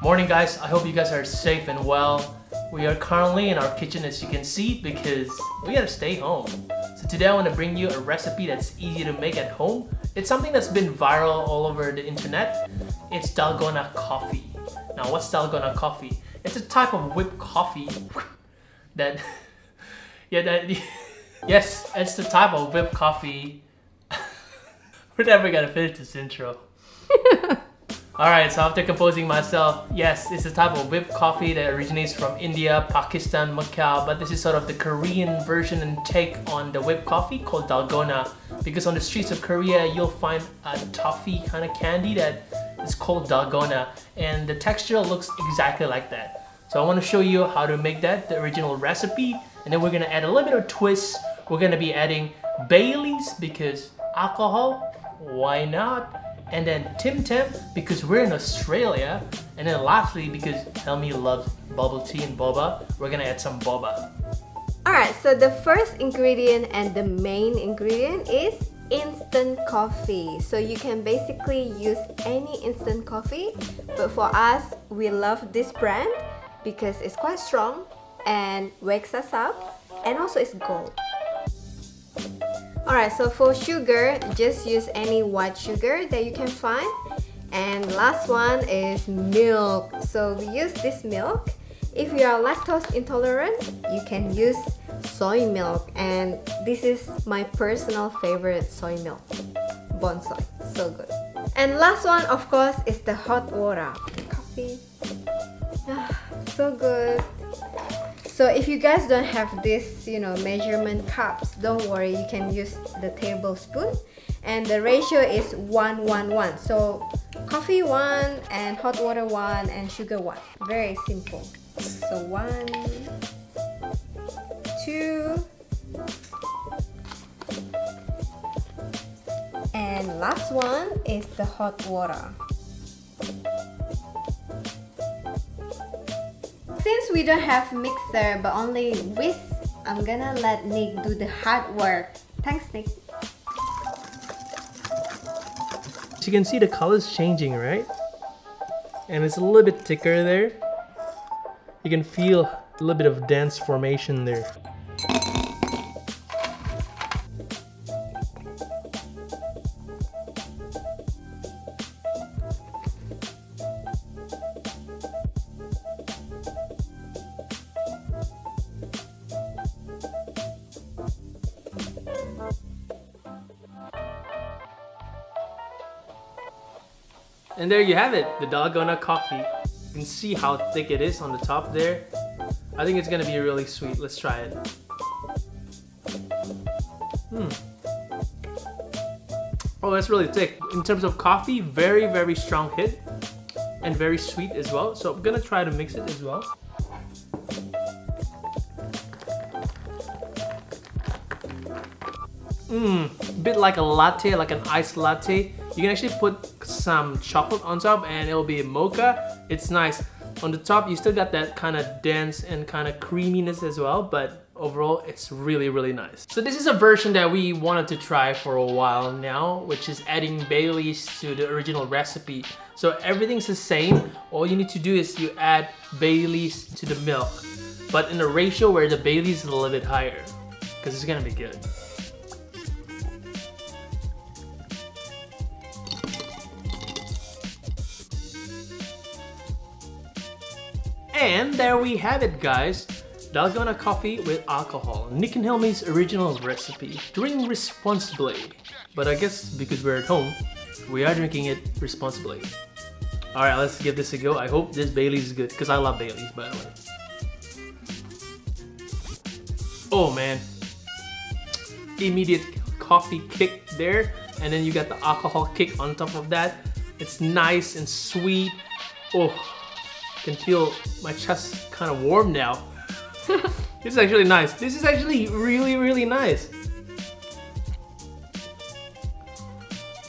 Morning guys, I hope you guys are safe and well. We are currently in our kitchen as you can see because we gotta stay home. So today I want to bring you a recipe that's easy to make at home. It's something that's been viral all over the internet. It's Dalgona coffee. Now what's Dalgona coffee? It's a type of whipped coffee that, yes, it's the type of whipped coffee. We're never gonna finish this intro. Alright, so after composing myself, yes, it's a type of whipped coffee that originates from India, Pakistan, Macau, but this is sort of the Korean version and take on the whipped coffee called Dalgona. Because on the streets of Korea, you'll find a toffee kind of candy that is called Dalgona, and the texture looks exactly like that. So I want to show you how to make that, the original recipe, and then we're going to add a little bit of twist. We're going to be adding Baileys because alcohol, why not? And then Tim Tam because we're in Australia, and then lastly because Helmi loves bubble tea and boba, we're gonna add some boba. Alright, so the first ingredient and the main ingredient is instant coffee. So you can basically use any instant coffee, but for us, we love this brand because it's quite strong and wakes us up, and also it's gold. Alright, so for sugar, just use any white sugar that you can find. And last one is milk. So we use this milk. If you are lactose intolerant, you can use soy milk. And this is my personal favorite soy milk. Bonsai, so good. And last one, of course, is the hot water. Coffee. So good. So if you guys don't have this, measurement cups, don't worry, you can use the tablespoon. And the ratio is 1:1:1. So coffee 1 and hot water 1 and sugar 1. Very simple. So 1, 2, and last one is the hot water. Since we don't have mixer but only whisk, I'm gonna let Nick do the hard work. Thanks, Nick. So you can see the color's changing, right? And it's a little bit thicker there. You can feel a little bit of dense formation there. And there you have it, the Dalgona coffee. You can see how thick it is on the top there. I think it's gonna be really sweet. Let's try it. Oh, that's really thick. In terms of coffee, very, very strong hit. And very sweet as well. So I'm gonna try to mix it as well. A bit like a latte, like an iced latte. You can actually put some chocolate on top and it'll be a mocha. It's nice. On the top, you still got that kind of dense and kind of creaminess as well, but overall, it's really, really nice. So this is a version that we wanted to try for a while now, which is adding Baileys to the original recipe. So everything's the same. All you need to do is you add Baileys to the milk, but in a ratio where the Baileys is a little bit higher, because it's gonna be good. And there we have it, guys. Dalgona coffee with alcohol. Nick and Helmi's original recipe. Drink responsibly. But I guess because we're at home, we are drinking it responsibly. Alright, let's give this a go. I hope this Baileys is good, because I love Baileys, by the way. Oh man. Immediate coffee kick there. And then you got the alcohol kick on top of that. It's nice and sweet. Oh. Can feel my chest kind of warm now. This is actually nice. This is actually really, really nice.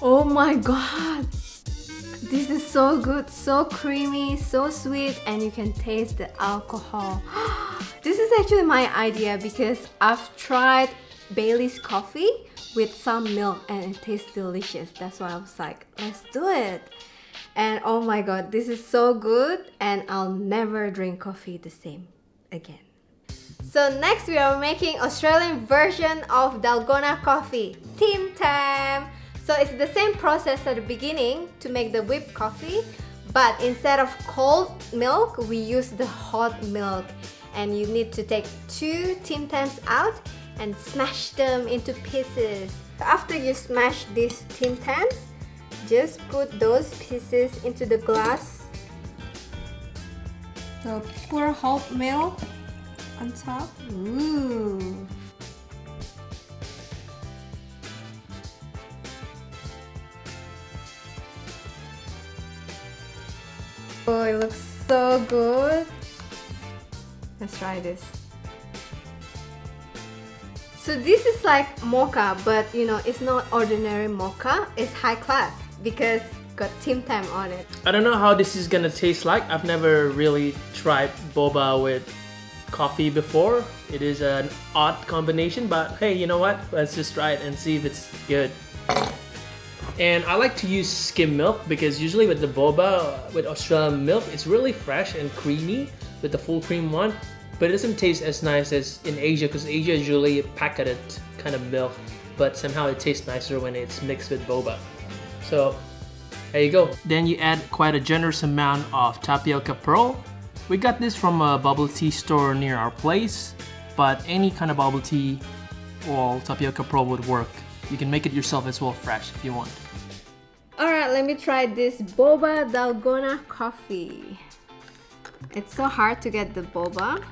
Oh my god! This is so good, so creamy, so sweet, and you can taste the alcohol. This is actually my idea because I've tried Bailey's coffee with some milk and it tastes delicious. That's why I was like, let's do it. And oh my god, this is so good, and I'll never drink coffee the same again. So next we are making Australian version of Dalgona coffee, Tim Tam. So it's the same process at the beginning to make the whipped coffee, but instead of cold milk, we use the hot milk. And you need to take 2 Tim Tams out and smash them into pieces. After you smash these Tim Tams, just put those pieces into the glass. So pour hot milk on top. Ooh. Oh, it looks so good. Let's try this. So this is like mocha, but you know, it's not ordinary mocha, it's high class because got Tim Tam on it. I don't know how this is gonna taste like. I've never really tried boba with coffee before. It is an odd combination, but hey, you know what? Let's just try it and see if it's good. And I like to use skim milk because usually with the boba, with Australian milk, it's really fresh and creamy with the full cream one, but it doesn't taste as nice as in Asia because Asia is usually packaged kind of milk, but somehow it tastes nicer when it's mixed with boba. So there you go. Then you add quite a generous amount of tapioca pearl. We got this from a bubble tea store near our place, but any kind of bubble tea or tapioca pearl would work. You can make it yourself as well fresh if you want. Alright, let me try this boba Dalgona coffee. It's so hard to get the boba.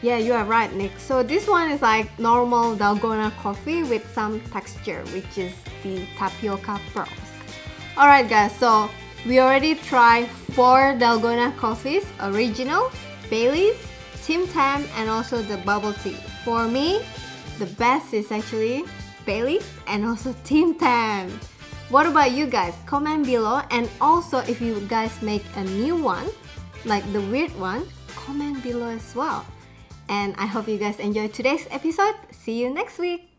Yeah, you are right, Nick. So this one is like normal Dalgona coffee with some texture, which is the tapioca pearls. Alright guys, so we already tried 4 Dalgona coffees, original, Bailey's, Tim Tam, and also the bubble tea. For me, the best is actually Bailey's and also Tim Tam. What about you guys? Comment below, and also if you guys make a new one, like the weird one, comment below as well. And I hope you guys enjoyed today's episode. See you next week.